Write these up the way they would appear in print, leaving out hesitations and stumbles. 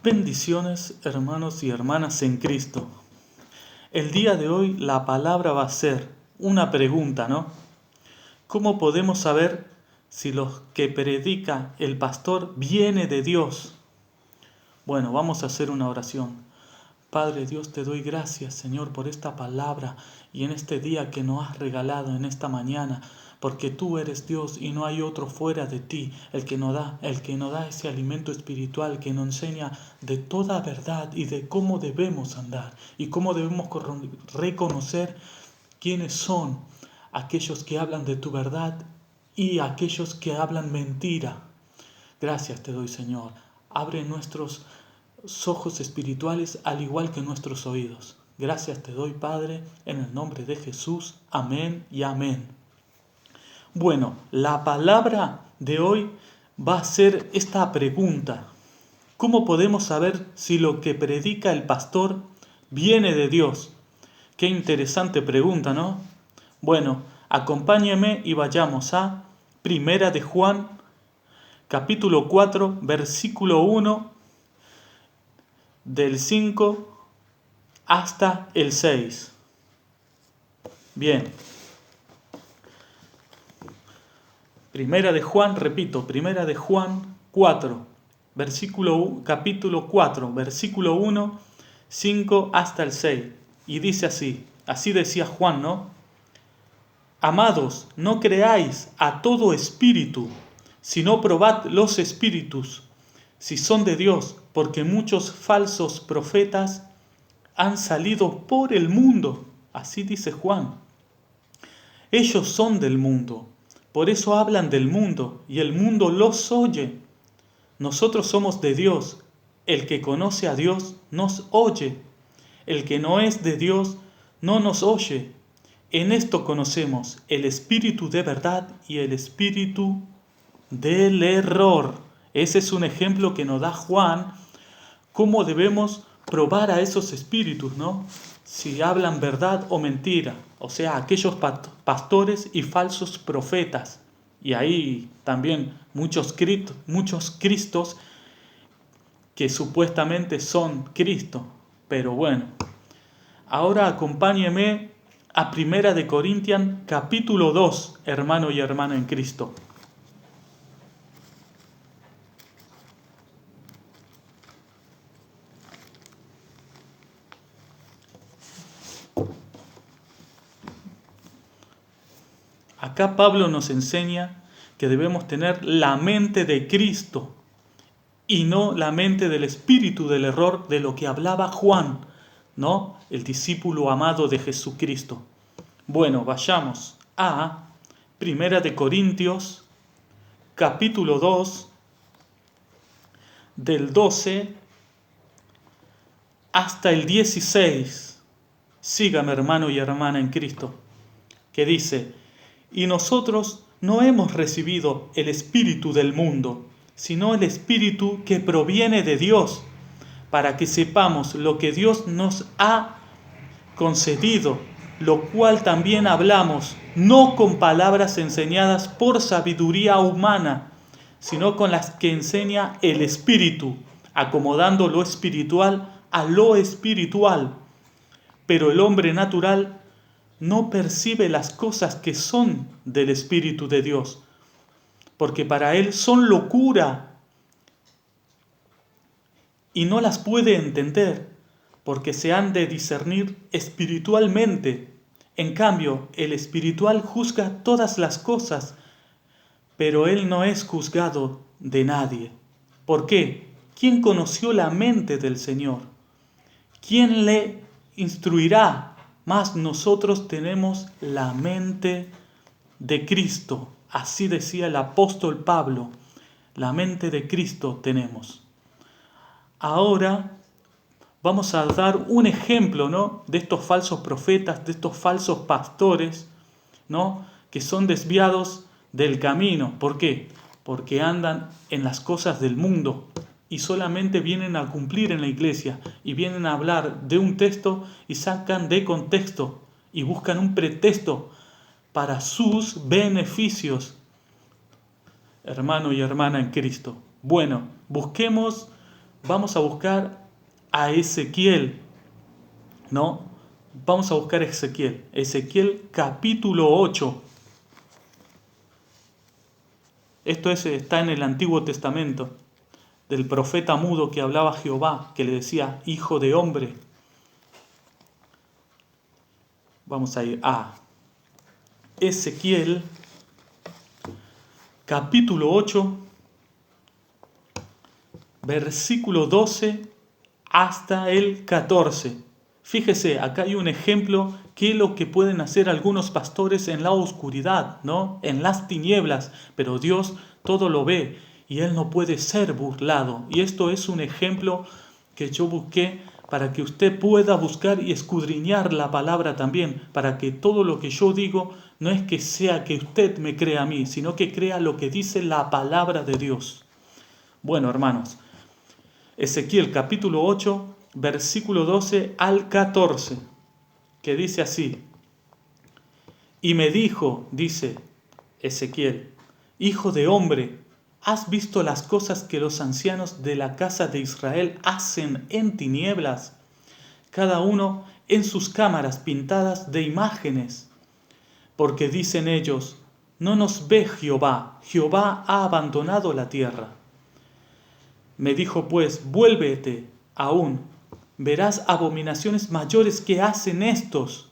Bendiciones, hermanos y hermanas en Cristo. El día de hoy la palabra va a ser una pregunta, ¿no? ¿Cómo podemos saber si lo que predica el pastor viene de Dios? Bueno, vamos a hacer una oración. Padre Dios, te doy gracias, Señor, por esta palabra y en este día que nos has regalado en esta mañana, porque tú eres Dios y no hay otro fuera de ti, el que nos da ese alimento espiritual, que nos enseña de toda verdad y de cómo debemos andar y cómo debemos reconocer quiénes son aquellos que hablan de tu verdad y aquellos que hablan mentira. Gracias te doy, Señor. Abre nuestros ojos espirituales al igual que nuestros oídos. Gracias te doy, Padre, en el nombre de Jesús. Amén y amén. Bueno, la palabra de hoy va a ser esta pregunta. ¿Cómo podemos saber si lo que predica el pastor viene de Dios? Qué interesante pregunta, ¿no? Bueno, acompáñeme y vayamos a Primera de Juan, capítulo 4, versículo 1, del 5 hasta el 6. Bien. Primera de Juan 4, capítulo 4, versículo 1, 5 hasta el 6. Y dice así decía Juan, ¿no? Amados, no creáis a todo espíritu, sino probad los espíritus, si son de Dios, porque muchos falsos profetas han salido por el mundo. Así dice Juan. Ellos son del mundo, por eso hablan del mundo, y el mundo los oye. Nosotros somos de Dios. El que conoce a Dios nos oye. El que no es de Dios no nos oye. En esto conocemos el espíritu de verdad y el espíritu del error. Ese es un ejemplo que nos da Juan, cómo debemos probar a esos espíritus, ¿no? Si hablan verdad o mentira, o sea, aquellos pastores y falsos profetas. Y ahí también muchos cristos que supuestamente son Cristo. Pero bueno, ahora acompáñeme a Primera de Corintios, capítulo 2, hermano y hermana en Cristo. Acá Pablo nos enseña que debemos tener la mente de Cristo y no la mente del espíritu del error de lo que hablaba Juan, ¿no? El discípulo amado de Jesucristo. Bueno, vayamos a Primera de Corintios, capítulo 2, del 12 hasta el 16. Sígame, hermano y hermana en Cristo, que dice: y nosotros no hemos recibido el espíritu del mundo, sino el espíritu que proviene de Dios, para que sepamos lo que Dios nos ha concedido, lo cual también hablamos, no con palabras enseñadas por sabiduría humana, sino con las que enseña el Espíritu, acomodando lo espiritual a lo espiritual. Pero el hombre natural no percibe las cosas que son del Espíritu de Dios, porque para él son locura y no las puede entender, porque se han de discernir espiritualmente. En cambio, el espiritual juzga todas las cosas, pero él no es juzgado de nadie. ¿Por qué? ¿Quién conoció la mente del Señor? ¿Quién le instruirá? Mas nosotros tenemos la mente de Cristo. Así decía el apóstol Pablo. La mente de Cristo tenemos. Ahora vamos a dar un ejemplo, ¿no?, de estos falsos profetas, de estos falsos pastores, ¿no?, que son desviados del camino. ¿Por qué? Porque andan en las cosas del mundo y solamente vienen a cumplir en la iglesia y vienen a hablar de un texto y sacan de contexto y buscan un pretexto para sus beneficios. Hermano y hermana en Cristo. Bueno, busquemos vamos a buscar a Ezequiel, ¿no? Vamos a buscar Ezequiel. Ezequiel capítulo 8. Esto está en el Antiguo Testamento, del profeta mudo que hablaba a Jehová, que le decía, hijo de hombre. Vamos a ir a Ezequiel, capítulo 8, versículo 12 hasta el 14. Fíjese, acá hay un ejemplo que es lo que pueden hacer algunos pastores en la oscuridad, ¿no? En las tinieblas, pero Dios todo lo ve y Él no puede ser burlado. Y esto es un ejemplo que yo busqué para que usted pueda buscar y escudriñar la palabra también, para que todo lo que yo digo no es que sea que usted me crea a mí, sino que crea lo que dice la palabra de Dios. Bueno, hermanos, Ezequiel capítulo 8, versículo 12 al 14, que dice así: y me dijo, dice Ezequiel, hijo de hombre, ¿has visto las cosas que los ancianos de la casa de Israel hacen en tinieblas, cada uno en sus cámaras pintadas de imágenes? Porque dicen ellos, no nos ve Jehová, Jehová ha abandonado la tierra. Me dijo pues, vuélvete aún, verás abominaciones mayores que hacen estos.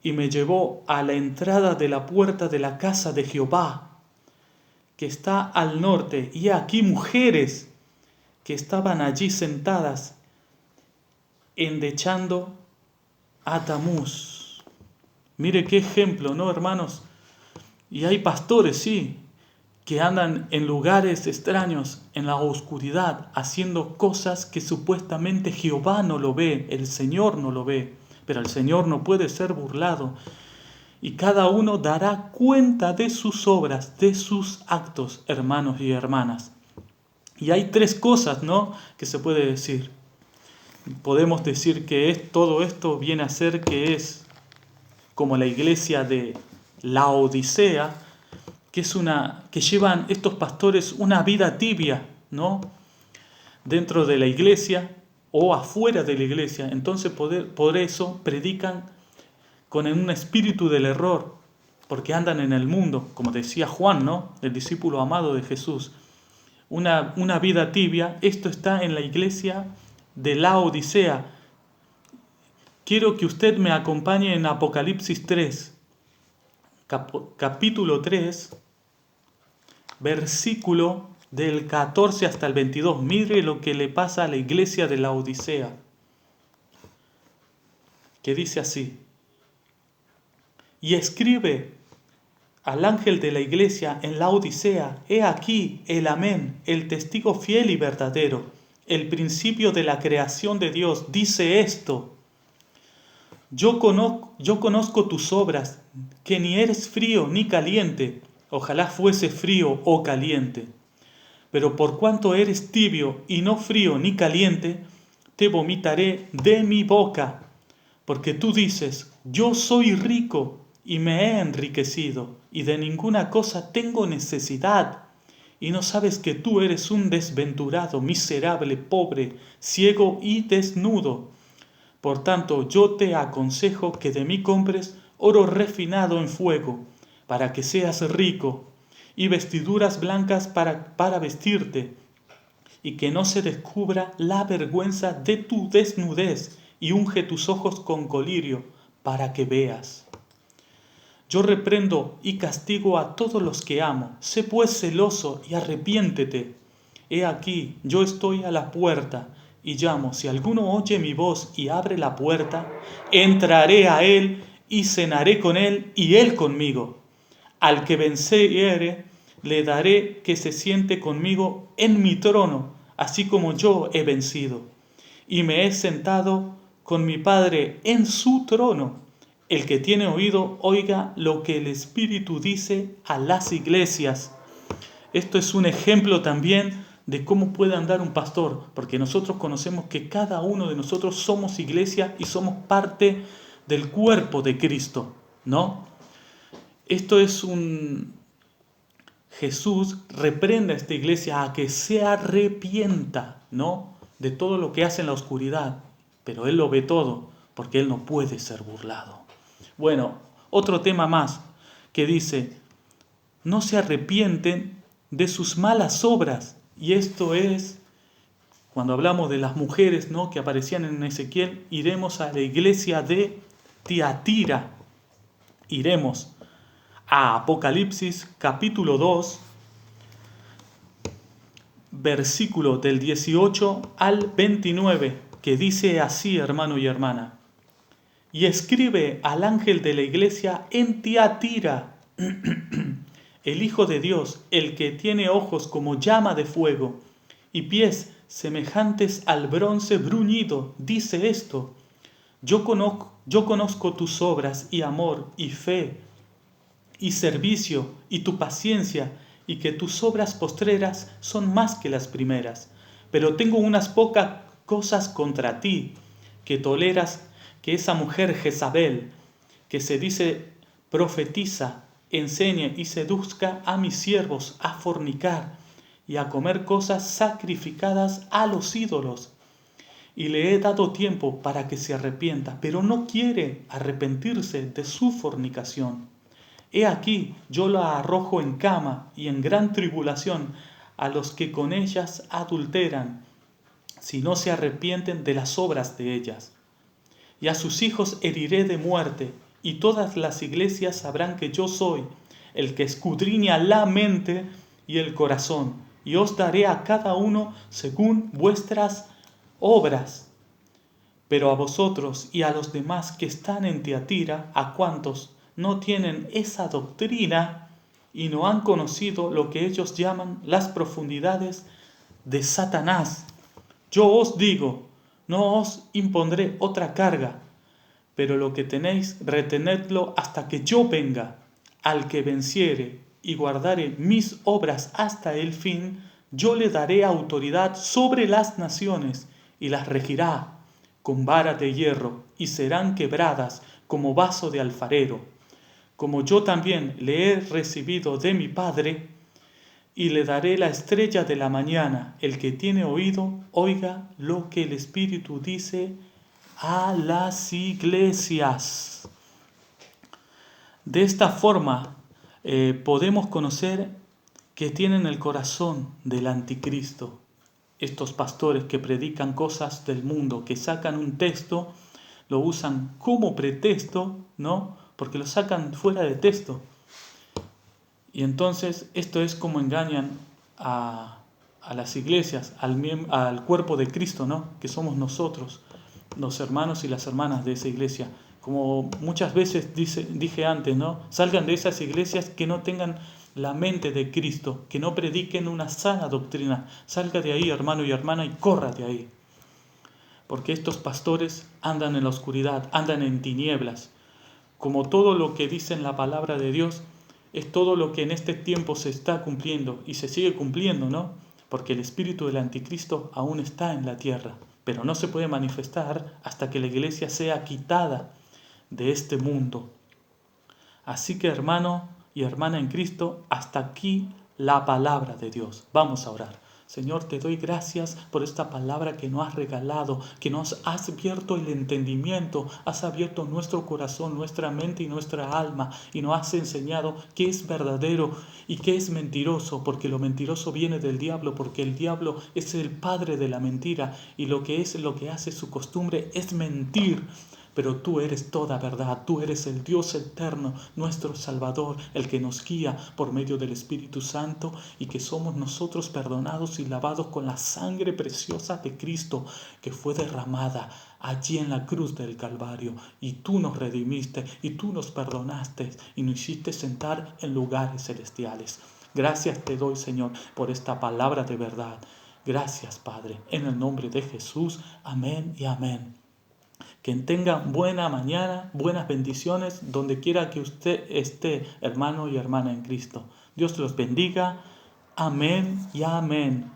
Y me llevó a la entrada de la puerta de la casa de Jehová, que está al norte, y aquí mujeres que estaban allí sentadas, endechando a Tamuz. Mire qué ejemplo, ¿no, hermanos? Y hay pastores, sí, que andan en lugares extraños, en la oscuridad, haciendo cosas que supuestamente Jehová no lo ve, el Señor no lo ve, pero el Señor no puede ser burlado. Y cada uno dará cuenta de sus obras, de sus actos, hermanos y hermanas. Y hay tres cosas, ¿no?, que se puede decir. Podemos decir que todo esto viene a ser que es como la iglesia de Laodicea, que llevan estos pastores una vida tibia, ¿no?, dentro de la iglesia o afuera de la iglesia. Entonces por eso predican con un espíritu del error, porque andan en el mundo, como decía Juan, ¿no?, el discípulo amado de Jesús. Una vida tibia. Esto está en la iglesia de Laodicea. Quiero que usted me acompañe en Apocalipsis 3, capítulo 3, versículo del 14 hasta el 22. Mire lo que le pasa a la iglesia de Laodicea, que dice así: y escribe al ángel de la iglesia en Laodicea, he aquí el Amén, el testigo fiel y verdadero, el principio de la creación de Dios, dice esto: yo conozco tus obras, que ni eres frío ni caliente, ojalá fuese frío o caliente, pero por cuanto eres tibio y no frío ni caliente, te vomitaré de mi boca, porque tú dices, yo soy rico y me he enriquecido, y de ninguna cosa tengo necesidad, y no sabes que tú eres un desventurado, miserable, pobre, ciego y desnudo. Por tanto, yo te aconsejo que de mí compres oro refinado en fuego, para que seas rico, y vestiduras blancas para vestirte, y que no se descubra la vergüenza de tu desnudez, y unge tus ojos con colirio, para que veas. Yo reprendo y castigo a todos los que amo. Sé pues celoso y arrepiéntete. He aquí, yo estoy a la puerta y llamo. Si alguno oye mi voz y abre la puerta, entraré a él y cenaré con él y él conmigo. Al que venciere, le daré que se siente conmigo en mi trono, así como yo he vencido. Y me he sentado con mi Padre en su trono. El que tiene oído, oiga lo que el Espíritu dice a las iglesias. Esto es un ejemplo también de cómo puede andar un pastor, porque nosotros conocemos que cada uno de nosotros somos iglesia y somos parte del cuerpo de Cristo, ¿no? Esto es Jesús reprende a esta iglesia a que se arrepienta, ¿no?, de todo lo que hace en la oscuridad. Pero Él lo ve todo, porque Él no puede ser burlado. Bueno, otro tema más que dice, no se arrepienten de sus malas obras. Y esto es, cuando hablamos de las mujeres, ¿no?, que aparecían en Ezequiel, iremos a la iglesia de Tiatira. Iremos a Apocalipsis capítulo 2, versículo del 18 al 29, que dice así, hermano y hermana. Y escribe al ángel de la iglesia en Tiatira, el Hijo de Dios, el que tiene ojos como llama de fuego y pies semejantes al bronce bruñido, dice esto: yo conozco tus obras y amor y fe y servicio y tu paciencia, y que tus obras postreras son más que las primeras. Pero tengo unas pocas cosas contra ti, que toleras que esa mujer Jezabel, que se dice profetiza, enseñe y seduzca a mis siervos a fornicar y a comer cosas sacrificadas a los ídolos. Y le he dado tiempo para que se arrepienta, pero no quiere arrepentirse de su fornicación. He aquí, yo la arrojo en cama y en gran tribulación a los que con ellas adulteran, si no se arrepienten de las obras de ellas. Y a sus hijos heriré de muerte, y todas las iglesias sabrán que yo soy el que escudriña la mente y el corazón, y os daré a cada uno según vuestras obras. Pero a vosotros y a los demás que están en Tiatira, a cuantos no tienen esa doctrina y no han conocido lo que ellos llaman las profundidades de Satanás, yo os digo, no os impondré otra carga, pero lo que tenéis, retenedlo hasta que yo venga. Al que venciere y guardare mis obras hasta el fin, yo le daré autoridad sobre las naciones y las regirá con vara de hierro, y serán quebradas como vaso de alfarero. Como yo también le he recibido de mi Padre, y le daré la estrella de la mañana. El que tiene oído, oiga lo que el Espíritu dice a las iglesias. De esta forma podemos conocer que tienen el corazón del anticristo. Estos pastores que predican cosas del mundo, que sacan un texto, lo usan como pretexto, ¿no?, porque lo sacan fuera de texto. Y entonces esto es como engañan a las iglesias, al cuerpo de Cristo, ¿no?, que somos nosotros, los hermanos y las hermanas de esa iglesia. Como muchas veces dije antes, ¿no?, salgan de esas iglesias que no tengan la mente de Cristo, que no prediquen una sana doctrina. Salga de ahí, hermano y hermana, y corra de ahí. Porque estos pastores andan en la oscuridad, andan en tinieblas. Como todo lo que dice en la palabra de Dios, es todo lo que en este tiempo se está cumpliendo y se sigue cumpliendo, ¿no? Porque el espíritu del anticristo aún está en la tierra, pero no se puede manifestar hasta que la iglesia sea quitada de este mundo. Así que, hermano y hermana en Cristo, hasta aquí la palabra de Dios. Vamos a orar. Señor, te doy gracias por esta palabra que nos has regalado, que nos has abierto el entendimiento, has abierto nuestro corazón, nuestra mente y nuestra alma, y nos has enseñado qué es verdadero y qué es mentiroso, porque lo mentiroso viene del diablo, porque el diablo es el padre de la mentira, y lo que hace su costumbre es mentir. Pero tú eres toda verdad, tú eres el Dios eterno, nuestro Salvador, el que nos guía por medio del Espíritu Santo, y que somos nosotros perdonados y lavados con la sangre preciosa de Cristo que fue derramada allí en la cruz del Calvario. Y tú nos redimiste y tú nos perdonaste y nos hiciste sentar en lugares celestiales. Gracias te doy, Señor, por esta palabra de verdad. Gracias, Padre, en el nombre de Jesús. Amén y amén. Que tenga buena mañana, buenas bendiciones, donde quiera que usted esté, hermano y hermana en Cristo. Dios los bendiga. Amén y amén.